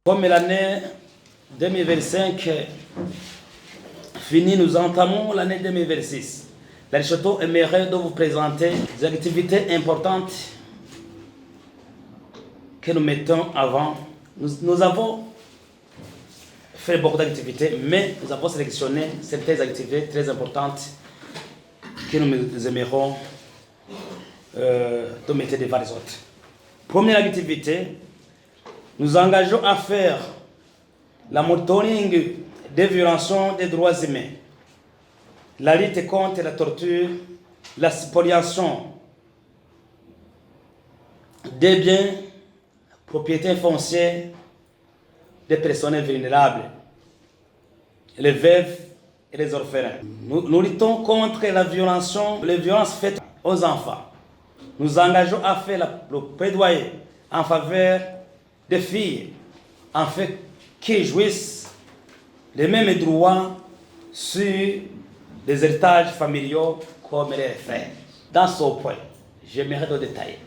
Comme l'année 2025 finie, nous entamons l'année 2026. La Château aimerait de vous présenter des activités importantes que nous mettons avant. Nous avons fait beaucoup d'activités, mais nous avons sélectionné certaines activités très importantes que nous aimerons de mettre devant les autres. Première activité, nous engageons à faire la monitoring des violations des droits humains, la lutte contre la torture, la spoliation des biens, propriétés foncières des personnes vulnérables, les veuves et les orphelins. Nous luttons contre les violences faites aux enfants. Nous engageons à faire le plaidoyer en faveur des filles, afin qu'ils jouissent les mêmes droits sur les héritages familiaux comme les frères. Dans ce point, j'aimerais de détailler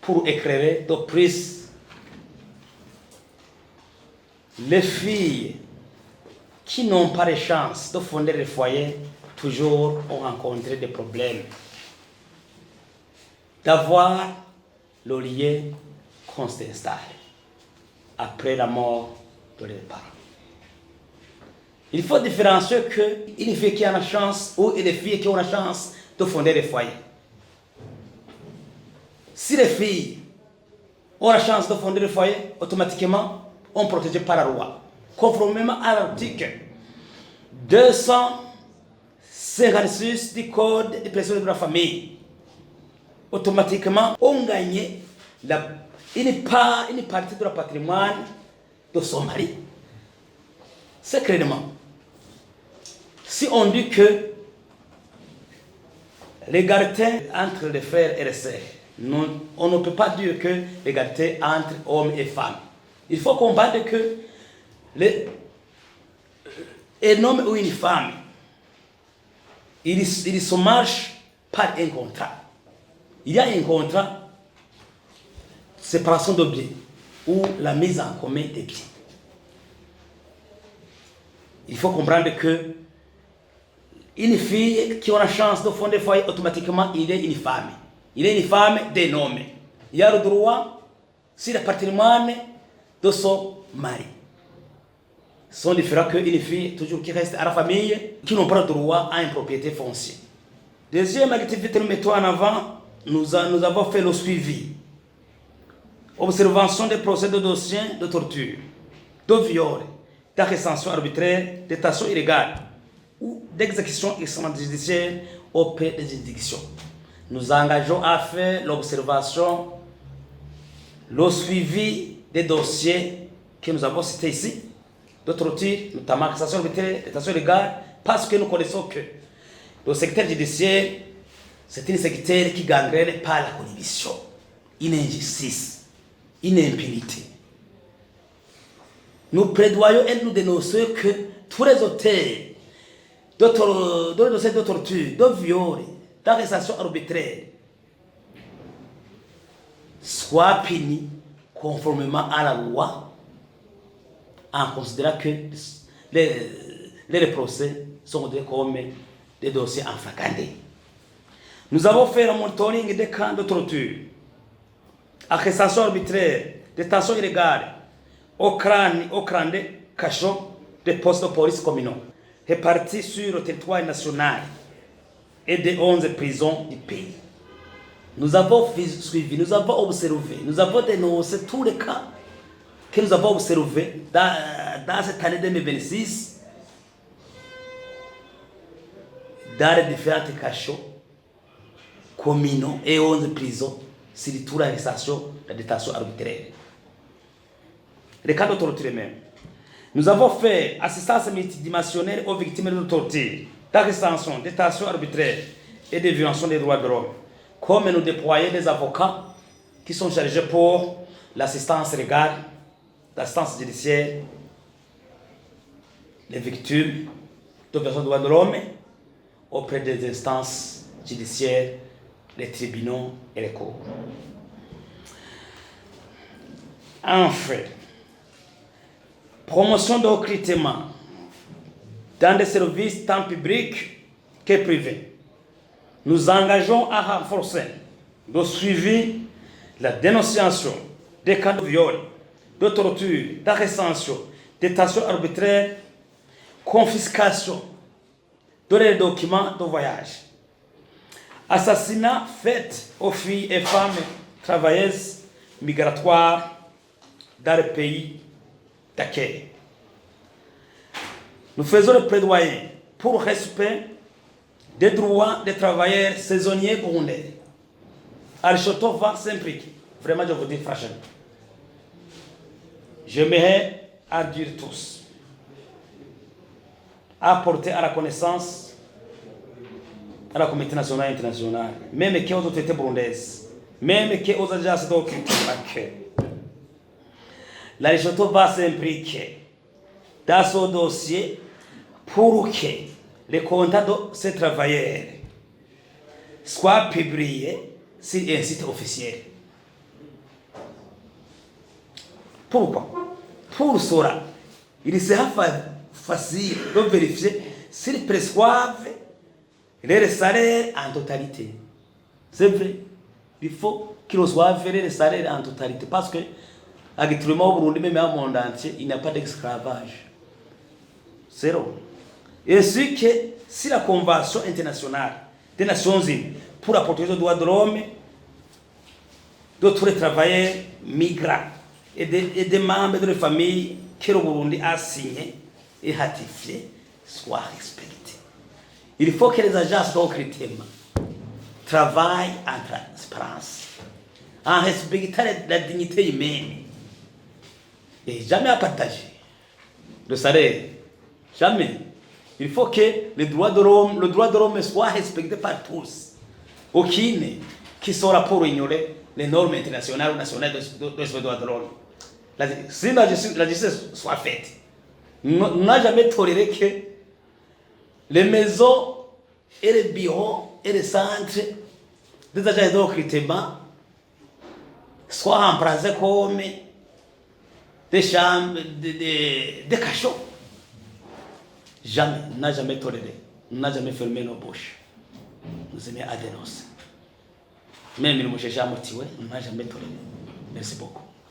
pour éclairer de plus les filles qui n'ont pas de chance de fonder le foyer, toujours ont rencontré des problèmes d'avoir le lien qu'on s'installe après la mort de leurs parents. Il faut différencier qu'une fille qui a la chance ou des filles qui ont la chance de fonder des foyers. Si les filles ont la chance de fonder des foyers, automatiquement, on est protégé par la loi. Conformément à l'article 256 du Code des personnes de la famille, automatiquement, on gagne une partie de la patrimoine de son mari. Secrètement. Si on dit que l'égalité entre les frères et les sœurs, on ne peut pas dire que l'égalité entre hommes et femmes. Il faut comprendre que un homme ou une femme, ils se marchent par un contrat. Il y a un contrat, séparation de biens, ou la mise en commun des biens. Il faut comprendre que une fille qui a la chance de fonder un foyer, automatiquement, il est une femme. Il est une femme d'un homme. Il a le droit sur le patrimoine de son mari. Ce sont différents qu'une fille, toujours qui reste à la famille, qui n'ont pas le droit à une propriété foncière. Deuxième activité que nous mettons en avant, nous avons fait le suivi. Observation des procès de dossiers de torture, de viol, d'arrestation arbitraire, de détention illégale ou d'exécution extrajudiciaire auprès des juridictions. Nous engageons à faire l'observation, le suivi des dossiers que nous avons cités ici, de torture, notamment arrestation arbitraire, détention illégale, parce que nous connaissons que le secteur judiciaire, c'est un secteur qui gangrène par la corruption, une injustice, une impunité. Nous plaidoyons et nous dénonçons que tous les auteurs de dossiers de torture, de viol, d'arrestation arbitraire soient punis conformément à la loi, en considérant que les procès sont comme des dossiers en flagrant. Nous avons fait un monitoring des camps de torture, arrestation arbitraire, détention illégale, au crâne de cachot des postes de police communaux, répartis sur le territoire national et des 11 prisons du pays. Nous avons suivi, nous avons observé, nous avons dénoncé tous les cas que nous avons observés dans cette année 2026 dans les différents cachots communaux et 11 prisons sur toute l'arrestation, la détention arbitraire. Les cas de torture même. Nous avons fait assistance multidimensionnelle aux victimes de torture, d'arrestation, détention arbitraire et de violation des droits de l'homme. Comme nous déployons des avocats qui sont chargés pour l'assistance légale, l'assistance judiciaire, les victimes de violation des droits de l'homme auprès des instances judiciaires, les tribunaux et les cours. Enfin, Promotion de recrutement dans des services tant publics que privés. Nous engageons à renforcer le suivi, la dénonciation des cas de viol, de torture, d'arrestation, détention arbitraire, confiscation de les documents de voyage, assassinat fait aux filles et femmes travailleuses migratoires dans les pays d'accueil. Nous faisons le plaidoyer pour le respect des droits des travailleurs saisonniers burundais. Al-Choto va s'impliquer. Vraiment, je vous dis franchement. J'aimerais à dire tous, apporter à la connaissance à la communauté nationale et internationale, même qui aux autorités burundaises, même qui aux agences de recrutement, l'Al-Choto va s'impliquer dans ce dossier pour que les contrats de ces travailleurs soient publiés sur un site officiel. Pourquoi? Pour cela, il sera facile de vérifier s'ils prescrivent les salaires en totalité. C'est vrai, il faut qu'ils reçoivent les salaires en totalité parce que, actuellement au Burundi, même au monde entier, il n'y a pas d'esclavage. Zéro. Ainsi que si la Convention internationale des Nations Unies pour la protection des droits de l'homme, de tous les travailleurs migrants et des membres de la famille que le Burundi a signé et ratifié soient respectés. Il faut que les agences de recrutement travaillent en transparence, en respectant la dignité humaine et jamais à partager le salaire. Jamais. Il faut que le droit de l'homme soit respecté par tous. Aucun qui sera pour ignorer les normes internationales ou nationales de ce droit de l'homme. Si la justice soit faite, on n'a jamais toléré que les maisons et les bureaux et les centres des agences de recrutement soient remplacés comme des chambres, des cachots. Jamais, on n'a jamais toléré, on n'a jamais fermé nos bouches. Nous aimons à dénoncer. Même le mouché jamais tué, on n'a jamais toléré. Merci beaucoup.